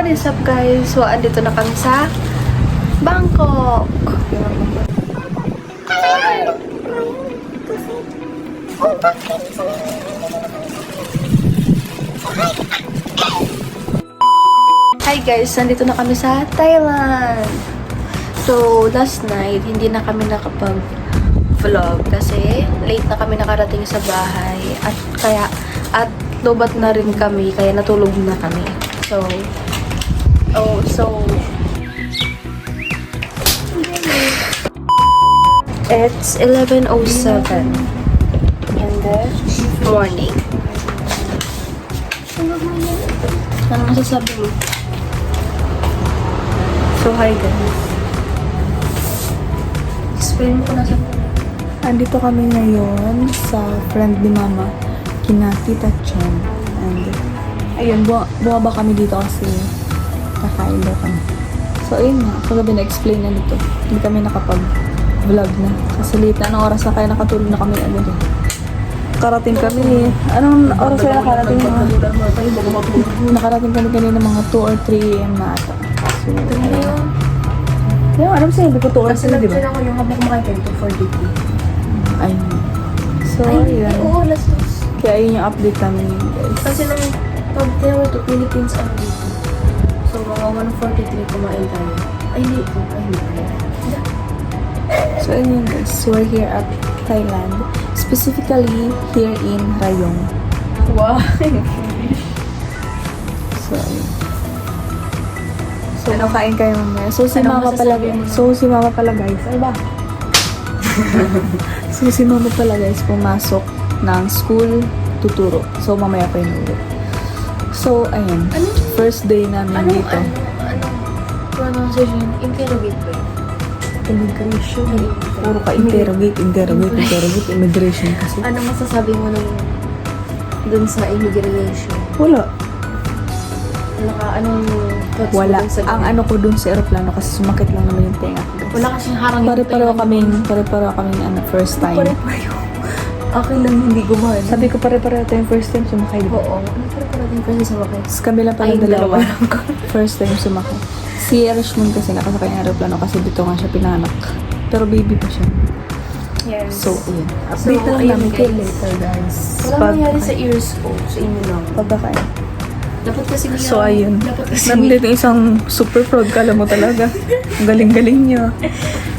What is up guys? So, andito na kami sa Bangkok. Hi guys, nandito na kami sa Thailand. So, last night, hindi na kami nakapag-vlog kasi late na kami nakarating sa bahay at lobat na rin kami kaya natulog na kami. So, it's 11:07 in the morning. Ano masasabi mo? So, hi guys. Explain ko na sa Andito kami ngayon sa friend ni Mama, kina Tita Chen. And, ayun, bumaba kami dito kasi kakain daw kami. So, ayun nga. Kagabi na-explain na dito. Hindi kami nakapag-vlog na. Kasi late na. Anong oras na kaya nakatulog na kami agad eh. Karating kami. Anong oras kaya nakarating mga? Nakarating kami kanina mga 2 or 3 a.m. na ata. So, ayun. Yung alam sa'yo, hindi ko 2 or 3, di ba? Kasi ako yung habang kumakain to 4 Ayun. So, ayun. Oo, last dos. Kaya yun yung update namin yun, guys. Kasi nung pag-tinawa ito, Philippines ang dito. So, mga 1:43 kumain tayo. Ay, dito. Ay, dito. So, ayun guys. So, we're here at Thailand. Specifically, here in Rayong. Wow. So, ayun. So, kain kayo mamaya. So, si Ano Mama pala, masasabi mo? si Mama pala, guys. Ano ba? So, si Mama pala, guys, pumasok ng school, tuturo. So, mamaya pa yun ulit. So, ayun. First day namin dito. Pronunciation? Interrogate ba yun? Immigration. Puro ka interrogate, immigration kasi. Ano masasabi mo dun sa immigration? Wala. Anong thoughts mo Wala. dun sa Ang ano ko dun sa aeroplano kasi sumakit lang naman yung tenga ko. Wala kasing harang yung Pare-pareho kaming first time. Pare-pareho. Akin lang hindi gumana. Sabi ko pare-pareho tayong first time sumakay, di ba? Oo. Ano pare-pareho din kasi sa wakay? Tapos kami lang pala Ay, dalawa. dalawa. First time sumakay. Si Erishmon kasi nakasakay ng aeroplano kasi dito nga siya pinanak. Pero baby pa siya. Yes. So, yun. Update na lang ayun, namin kayo guys. later, guys. Wala nangyari sa ears ko. Sa inyo lang. Pagkakain. Dapat kasi So, ayun. Dapat kasi Nandito yung isang super proud. Kala mo talaga. Ang galing-galing niya.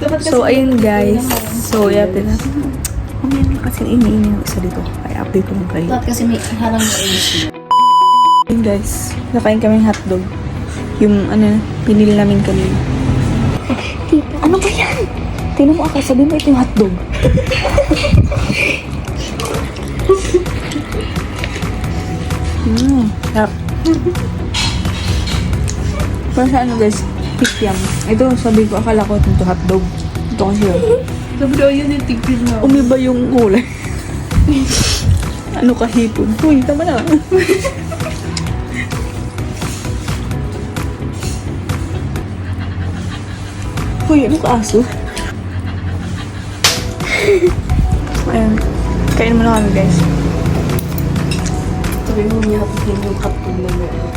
Dapat kasi So, ayun guys. naman. So, yatin na. Mamaya na kasi iniinin ng isa dito. Kaya update ko lang kayo. Dapat kasi may harang na ears. Ayun guys. Nakain kaming hotdog. Yung pinili namin kanina. Tita, ano ba yan? Tingnan mo ako. Sabihin mo ito yung hotdog. Sarap. Parang sa ano guys, pikyam. Ito, sabi ko, akala ko ito hotdog. Ito kasi yun. Sabi ko, yun yung tigpid na. Umiba yung kulay. Ano kahipon? Uy, tama na. Uy, ano ka aso? Ayan. Kain mo na kami guys. Sabi mo, niya hapin yung hotdog na meron.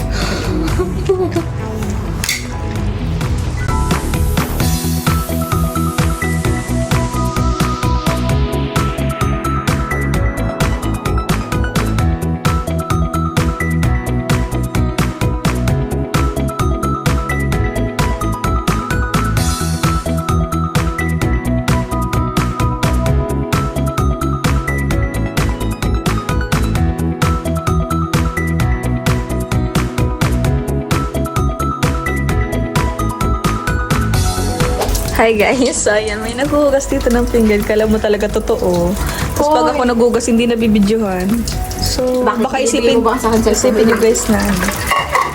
Hi guys, ayan, may naghuhugas dito ng pinggan. Kala mo talaga totoo. Tapos pag ako naghugas, hindi nabibidyohan. So, Bakit baka ibibigay mo ba sa akin sa isipin nyo guys na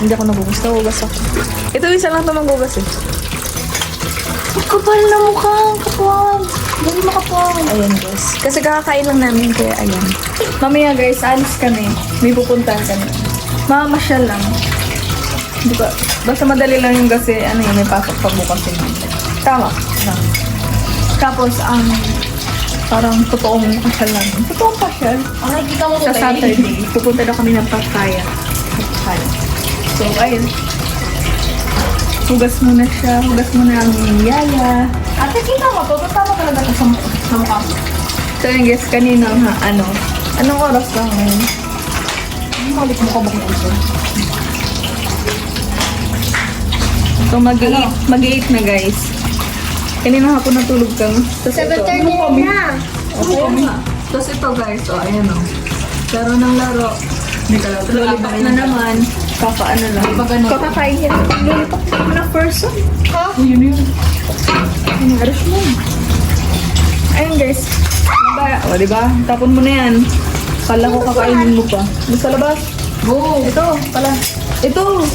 hindi ako naghugas. Naghugas ako. Ito, isa lang ito maghugas eh. Kapal na mukha, kapal. Dali makapal. Ayan guys. Kasi kakakain lang namin kaya ayan. Mamaya guys, alis kami. May pupuntahan kami. Mamamasyal lang. Di ba? Basta madali lang yung kasi ano yun, may pasok pa bukas yun. Tama. Tapos, parang totoong pasyal lang. Totoong pasyal. Ang nakikita mo Sa to, Saturday, pupunta daw kami ng Pattaya. Pattaya. So, ayun. Hugas muna siya. Hugas muna ang yaya. Ate, kita mo to. Tama talaga ito sa mukha mo. So yun guys, kanina ha, anong oras lang ngayon? Balik mo ko ba kung ito? So mag-8 na guys. Kanina hapon natulog kang. Tapos ito. 7:30 na. Okay. Tapos ito guys, ayan o. Laro ng laro. Lollipop na naman. Kakaano lang. Kakakain yan. Lollipop na naman ang person. Ha? Yun. Ano, aras mo. Ayun guys. O, diba? Tapon mo na yan. Kala ko kakainin mo pa. Doon sa labas. Oo. Ito, pala. Ito.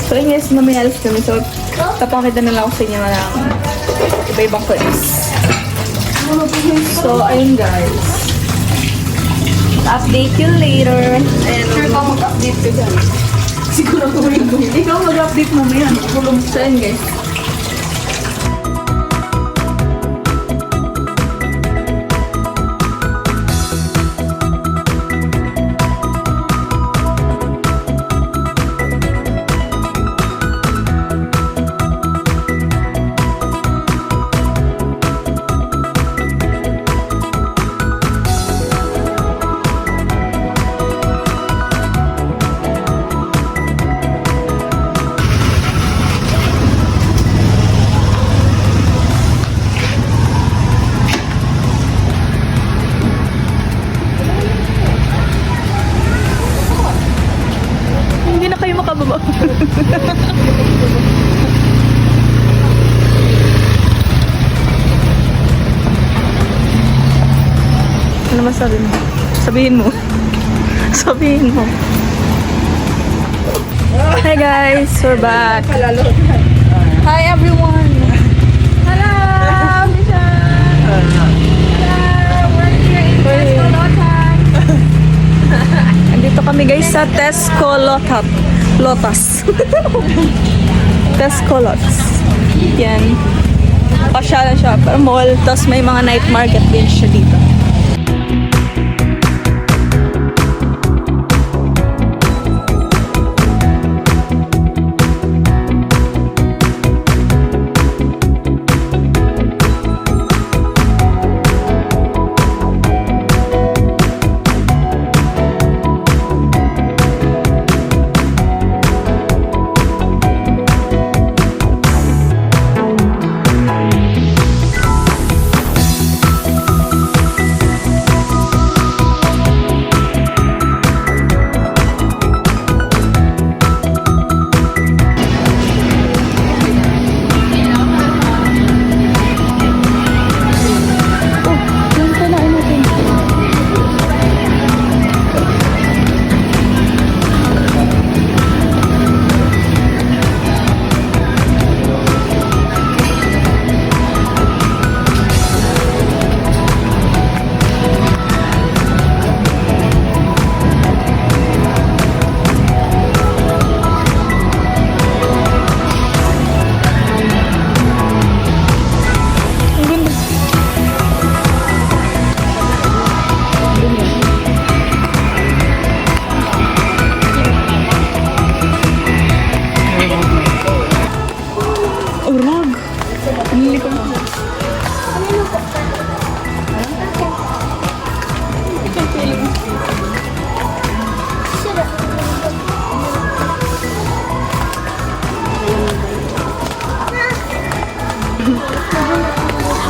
So, yun guys, mamaya alas kami. So, tapakita na lang ako sa inyo ng iba-ibang clips. So, ayun guys. Update you later. Ayan, sure ka mag-update ka dyan. Siguro ko rin ko. Ikaw mag-update mamaya. So, ayun guys. Hindi na kayo makababa. Ano masabi mo? Sabihin mo. Sabihin mo. Hi guys, we're back. Hi everyone. Hello, Michelle. Hello, we're here in Tesco Lotus. Andito kami guys sa Tesco Lotus. Tesco Lotus. Yan. Pasyalan siya. Pero mall. Tapos may mga night market din siya dito.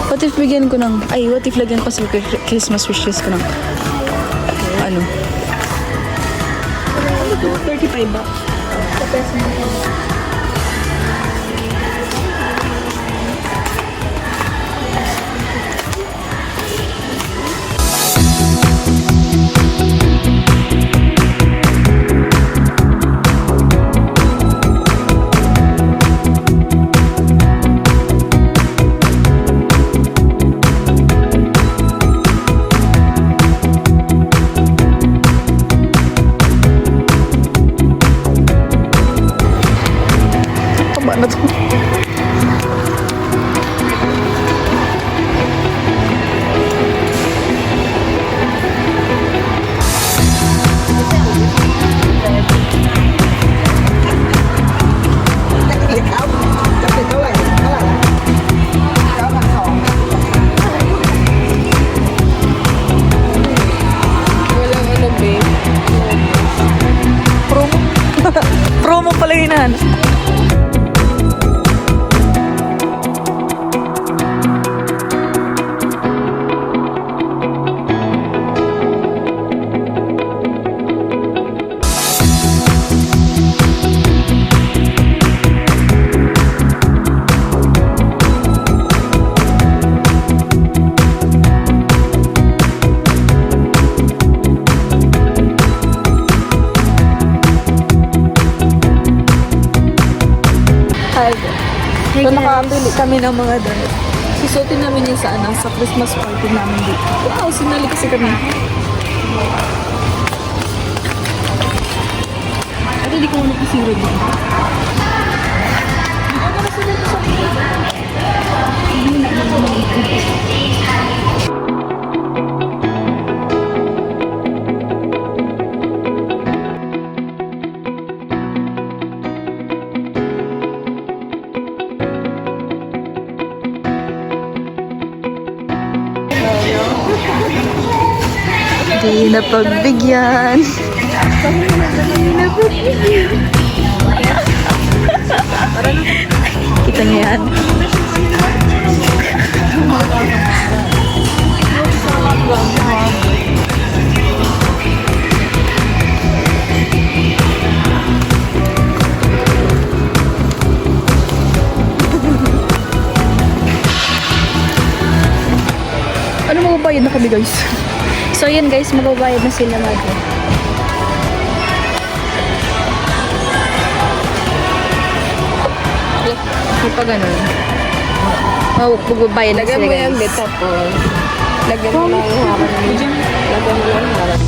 What if bigyan ko ng, what if lagyan pa sa Christmas wishes ko ng, ano? 35 ba? Tama na to. na. Hi. So, nakabili kami ng mga damit. Susutin namin yun sa Christmas party namin dito. Wow, sinali kasi kami. At hindi ko muna kasiro dito. Di na pagbigyan. Kita niyo yan. Ano magbabayad na kami, guys? So yun guys, magbabayad na sila mag. Kapag ganun. Magbabayad na sila guys. tapos lagyan mo lang yung harap. Lagyan mo lang yung harap.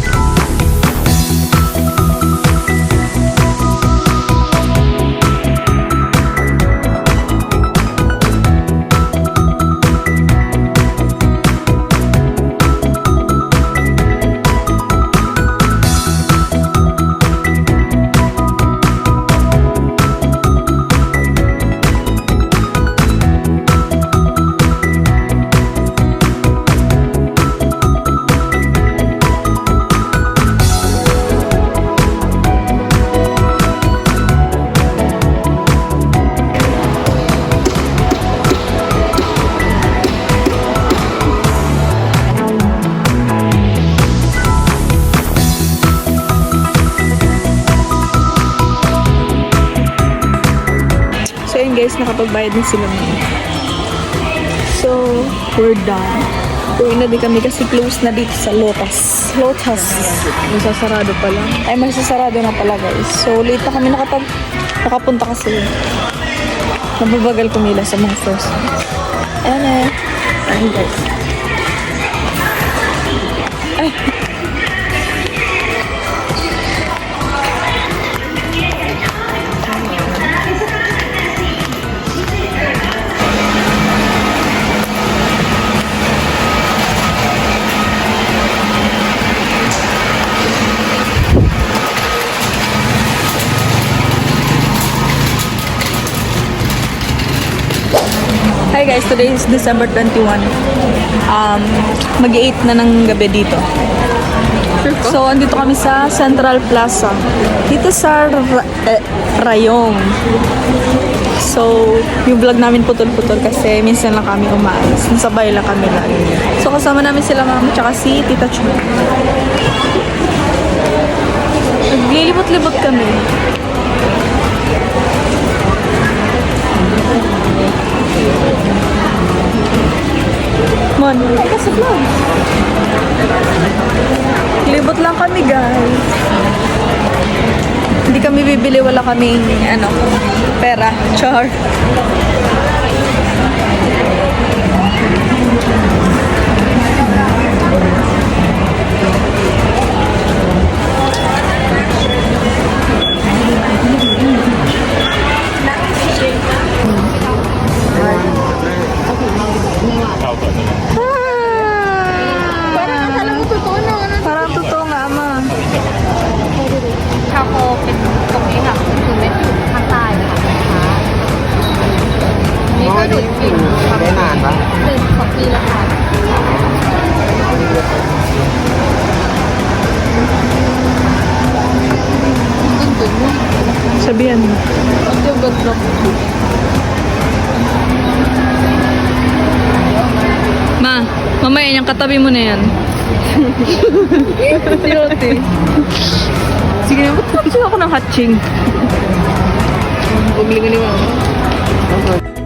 Guys, nakapagbayad din sila mo. So, we're done. Uwi na din kami kasi close na dito sa Lotus. Masasarado pala. Ay, masasarado na pala guys. So, late na kami nakapunta kasi. Nababagal kumila sa mga first. Ayan eh. Ayun guys. Ay. Hi guys, today is December 21. Mag-8 na ng gabi dito. So, andito kami sa Central Plaza. Dito sa Rayong. So, yung vlog namin putol-putol kasi minsan lang kami umaalis. Nasabay lang kami lagi. So, kasama namin sila mama tsaka si Tita Chu. Naglilibot-libot kami. Mon, ka sa vlog. Libot lang kami guys. Hindi kami bibili, wala kaming pera. Char. Parang totoo nga, ama. คาโฟเป็นตรงนี้ค่ะคือเม็ดอยู่ข้างใต้ค่ะนี่ก็ดูดกลิ่น ได้นานปะ 1-2 ปีแล้วค่ะ Sabihan mo. Look. Ma, mamaya yung katabi mo na yan. Siyote. Sige na, ba't ako ng hatching? Bugli ko ni Mama.